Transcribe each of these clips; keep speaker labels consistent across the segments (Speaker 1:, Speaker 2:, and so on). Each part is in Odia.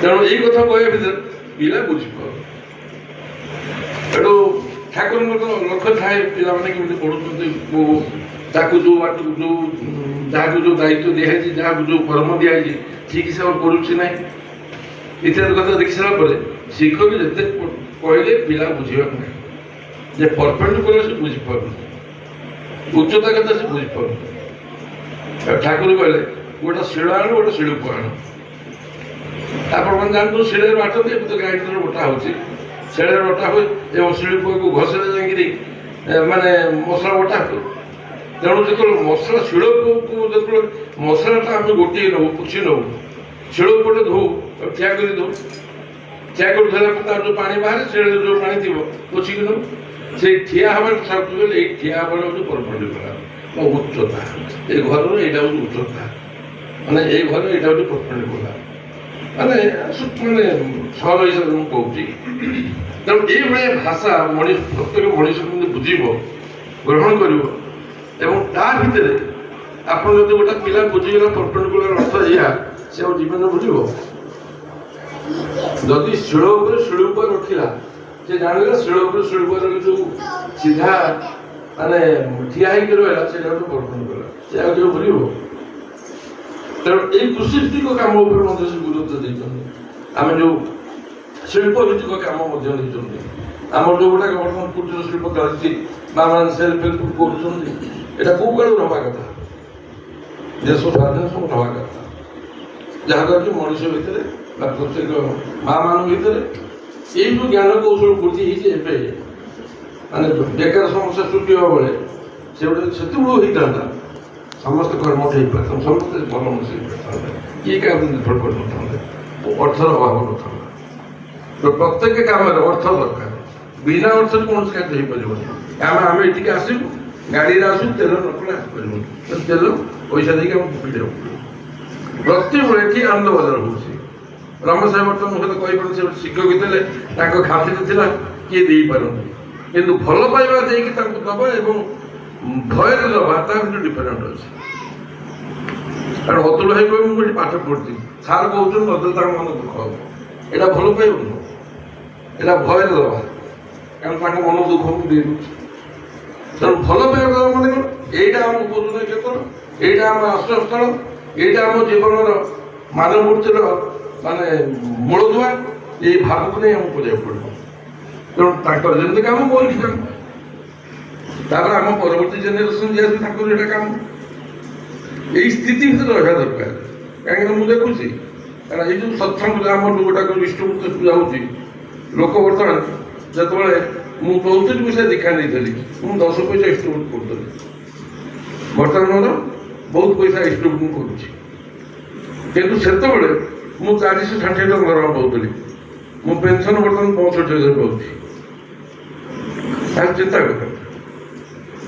Speaker 1: ତେଣୁ ଏଇ କଥା କହିବା ଭିତରେ ପିଲା ବୁଝିପାରୁ ଏଠୁ ଠାକୁରଙ୍କର ଲକ୍ଷ୍ୟ ଥାଏ ପିଲାମାନେ କେମିତି ପଢୁଛନ୍ତି ତାକୁ ଯୋଉ ବାଟକୁ ଯୋଉ ଯାହାକୁ ଯୋଉ ଦାୟିତ୍ୱ ଦିଆହେଇଛି ଯାହାକୁ ଯୋଉ କର୍ମ ଦିଆହେଇଛି ଠିକ ହିସାବରେ କରୁଛି ନାହିଁ ଇତ୍ୟାଦି କଥା ଦେଖି ସାରିଲା ପରେ ଶିକ୍ଷକ ଯେତେ କହିଲେ ପିଲା ବୁଝିବାକୁ ନାହିଁ ଯେ ପରଫେକ୍ଟ ସେ ବୁଝିପାରୁନି ଉଚ୍ଚତା କଥା ସେ ବୁଝିପାରୁନି ଠାକୁର କହିଲେ ଗୋଟେ ଶିଳ ଆଣୁ ଗୋଟେ ଶିଳକୁ ଆଣୁ ଆପଣମାନେ ଜାଣନ୍ତୁ ଶିଳରେ ବାଟନ୍ତି ଏବେ ତ ଗ୍ରାଇଣ୍ଡର ବଟା ହଉଛି ଶିଳରେ ବଟା ହୁଏ ଏବଂ ଶିଳପୁଆକୁ ଘଷରେ ଯାଇକିରି ମାନେ ମସଲା ବଟା ହୁଏ ତେଣୁ ଯେତେବେଳେ ମସଲା ଶିଳକୁ ଯେତେବେଳେ ମସଲାଟା ଆମେ ଗୋଟିଏ ନେବୁ ପୋଛି ନେବୁ ଶିଳକୁ ଗୋଟେ ଧୋଉ ଠିଆ କରି ଧୋଉ ଠିଆ କରି ଧୋଇଲା ପରେ ତାର ଯେଉଁ ପାଣି ବାହାରେ ଶିଳରେ ଯେଉଁ ପାଣି ଥିବ ପୋଛିକି ନେବୁ ସେଇ ଠିଆ ହେବାର କହିଲେ ଏଇ ଠିଆ ହେବାର ହେଉଛି ପରପେଣ୍ଡିକୁଲାର ମୋ ଉଚ୍ଚତା ଏ ଘରର ଏଇଟା ହେଉଛି ଉଚ୍ଚତା ମାନେ ଏଇ ଘର ଏଇଟା ହେଉଛି ପରପେଣ୍ଡିକୁଲାର ମାନେ ମାନେ ସହଜ ହିସାବରେ ମୁଁ କହୁଛି ତେଣୁ ଏଇଭଳିଆ ଭାଷା ମଣିଷ ପ୍ରତ୍ୟେକ ମଣିଷ କେମିତି ବୁଝିବ ଗ୍ରହଣ କରିବ ଏବଂ ତା ଭିତରେ ଆପଣ ଯଦି ଗୋଟେ ପିଲା ବୁଝିଗଲା ପରପେଣ୍ଡିକୁଲାର ଅର୍ଥ ଏଇଆ ସେ ଆଉ ଜୀବନରେ ବୁଝିବ ଯଦି ଶିଳ ଉପରେ ଶିଳୁପ ରଖିଲା ସେ ଜାଣିଲା ଶିଳ ଉପରେ ଶିଳୁପର ଯୋଉ ସିଧା ମାନେ ଠିଆ ହେଇକି ରହିଲା ସେଇଟା ଗୋଟେ ପରପେଣ୍ଡିକୁଲାର ସେ ଆଉ କେବେ ବୁଝିବ ତେଣୁ ଏଇ କୃଷି ଭିତ୍ତିକ କାମ ଉପରେ ମଧ୍ୟ ସେ ଗୁରୁତ୍ୱ ଦେଇଛନ୍ତି ଆମେ ଯୋଉ ଶିଳ୍ପ ଭିତ୍ତିକ କାମ ମଧ୍ୟ ଦେଇଛନ୍ତି ଆମର ଯୋଉ ଗୁଡ଼ାକ ବର୍ତ୍ତମାନ କୁଟୀର ଶିଳ୍ପ ଚାଲିଛି ବା ମାନେ ସେଲ୍ଫ ହେଲ୍ପ କରୁଛନ୍ତି ଏଇଟା କୋଉ କାଳରୁ ହେବା କଥା ଦେଶ ସ୍ୱାଧୀନ ସବୁ ହେବା କଥା ଯାହାଦ୍ୱାରା କି ମଣିଷ ଭିତରେ ବା ପ୍ରତ୍ୟେକ ମା' ମାନଙ୍କ ଭିତରେ ଏଇ ଯୋଉ ଜ୍ଞାନ କୌଶଳ ବୃଦ୍ଧି ହେଇଛି ଏବେ ମାନେ ବେକାର ସମସ୍ୟା ସୃଷ୍ଟି ହେବା ବେଳେ ସେ ଗୋଟେ ସେତେବେଳୁ ହେଇଥାନ୍ତା ସମସ୍ତେ କର୍ମଠ ହେଇପାରିଥାନ୍ତେ ସମସ୍ତେ ଭଲ ମଣିଷ ହେଇପାରିଥାନ୍ତେ କିଏ କାହାକୁ ନିର୍ଭର କରିନଥାନ୍ତେ ଅର୍ଥର ଅଭାବ ନଥାନ୍ତା ପ୍ରତ୍ୟେକ କାମରେ ଅର୍ଥ ଦରକାର ବିନା ଅର୍ଥରେ କୌଣସି କାର୍ଯ୍ୟ ହେଇପାରିବନି ଆମେ ଏଠିକି ଆସିବୁ ଗାଡ଼ିରେ ଆସୁ ତେଲ ନକଲେ ଆସିପାରିବୁନି ତେଲ ପଇସା ଦେଇକି ଆମକୁ ପିଡ଼ିବାକୁ ପଡ଼ିବ ପ୍ରତ୍ୟେକ ଏଠି ଆନନ୍ଦ ବଜାର ହେଉଛି ରମେଶ ସାହେବ ବର୍ତ୍ତମାନ ମୋ ସହିତ କହିପାରନ୍ତି ସେ ଗୋଟେ ଶିକ୍ଷକ ଥିଲେ ତାଙ୍କ ଖାତିରେ ଥିଲା କିଏ ଦେଇପାରନ୍ତି କିନ୍ତୁ ଭଲ ପାଇବା ଦେଇକି ତାଙ୍କୁ ଦେବା ଏବଂ ଭୟରେ ଦେବା ତା ଭିତରେ ଡିଫରେଣ୍ଟ ଅଛି କାରଣ ଅତୁଳ ଭାଇ କହିବେ ମୁଁ ଏଠି ପାଠ ପଢ଼ୁଛି ସାର୍ କହୁଛନ୍ତି ନଦେଲେ ତାଙ୍କ ମନ ଦୁଃଖ ହେବ ଏଇଟା ଭଲ ପାଇବା ନୁହଁ ଏଇଟା ଭୟରେ ଦେବା କାରଣ ତାଙ୍କ ମନ ଦୁଃଖ ମୁଁ ଦେଇଦେଉଛି ତେଣୁ ଭଲ ପାଇବା ଦେବା ମାନେ କ'ଣ ଏଇଟା ଆମ ଉପଯୋଗ କ୍ଷେତ୍ର ଏଇଟା ଆମ ଆଶ୍ରୟସ୍ଥଳ ଏଇଟା ଆମ ଜୀବନର ମାନବମୂର୍ତ୍ତିର ମାନେ ମୂଳଦୁଆ ଏଇ ଭାବକୁ ନେଇ ଆମକୁ କରିବାକୁ ପଡ଼ିବ ତେଣୁ ତାଙ୍କର ଯେମିତି କାମ ମୋର କାମ ତାପରେ ଆମ ପରବର୍ତ୍ତୀ ଜେନେରେସନ୍ ଯିଏ ଆସିବେ ତାଙ୍କର ଏଇଟା କାମ ଏଇ ସ୍ଥିତି ଭିତରେ ରହିବା ଦରକାର କାହିଁକିନା ମୁଁ ଦେଖୁଛି କାରଣ ଏଇ ଯେଉଁ ସତ୍ସଙ୍ଗରେ ଆମର ଯେଉଁଗୁଡ଼ାକ ଇଷ୍ଟବୃତ୍ତ ପୂଜା ହେଉଛି ଲୋକ ବର୍ତ୍ତମାନ ଯେତେବେଳେ ମୁଁ 34 ପଇସା ଦୀକ୍ଷା ନେଇଥିଲି ମୁଁ 10 ପଇସା ଇଷ୍ଟବୃତ୍ତ କରୁଥିଲି ବର୍ତ୍ତମାନ ମୋର ବହୁତ ପଇସା ଇଷ୍ଟବୃତ୍ତ କରୁଛି କିନ୍ତୁ ସେତେବେଳେ ମୁଁ 460 ଟଙ୍କା ଦରମା ପାଉଥିଲି ମୁଁ ପେନସନ୍ ବର୍ତ୍ତମାନ 65,000 ପାଉଛି ତାକୁ ଚିନ୍ତା କର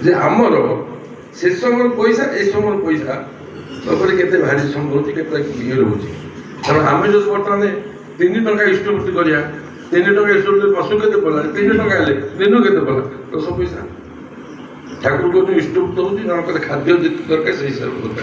Speaker 1: ଯେ ଆମର ସେ ସମୟର ପଇସା ଏ ସମୟର ପଇସା ତାପରେ କେତେ ଭାରି ରହୁଛି କେତେ ଇଏ ରହୁଛି କାରଣ ଆମେ ଯଦି ବର୍ତ୍ତମାନ 3 ଟଙ୍କା ଇଷ୍ଟବୃତ୍ତି କରିବା 3 ଟଙ୍କା ଇଷ୍ଟବୃତ୍ତି ମାସକୁ କେତେ ପଡ଼ିଲା 3 ଟଙ୍କା ହେଲେ ଦିନକୁ କେତେ ପଡ଼ିଲା 10 ପଇସା ଠାକୁର କହୁଛନ୍ତି ଇଷ୍ଟବୃତ୍ତ ହେଉଛି ଜଣଙ୍କର ଖାଦ୍ୟ ଯେତେ ଦରକାର ସେଇ ହିସାବରେ ଦରକାର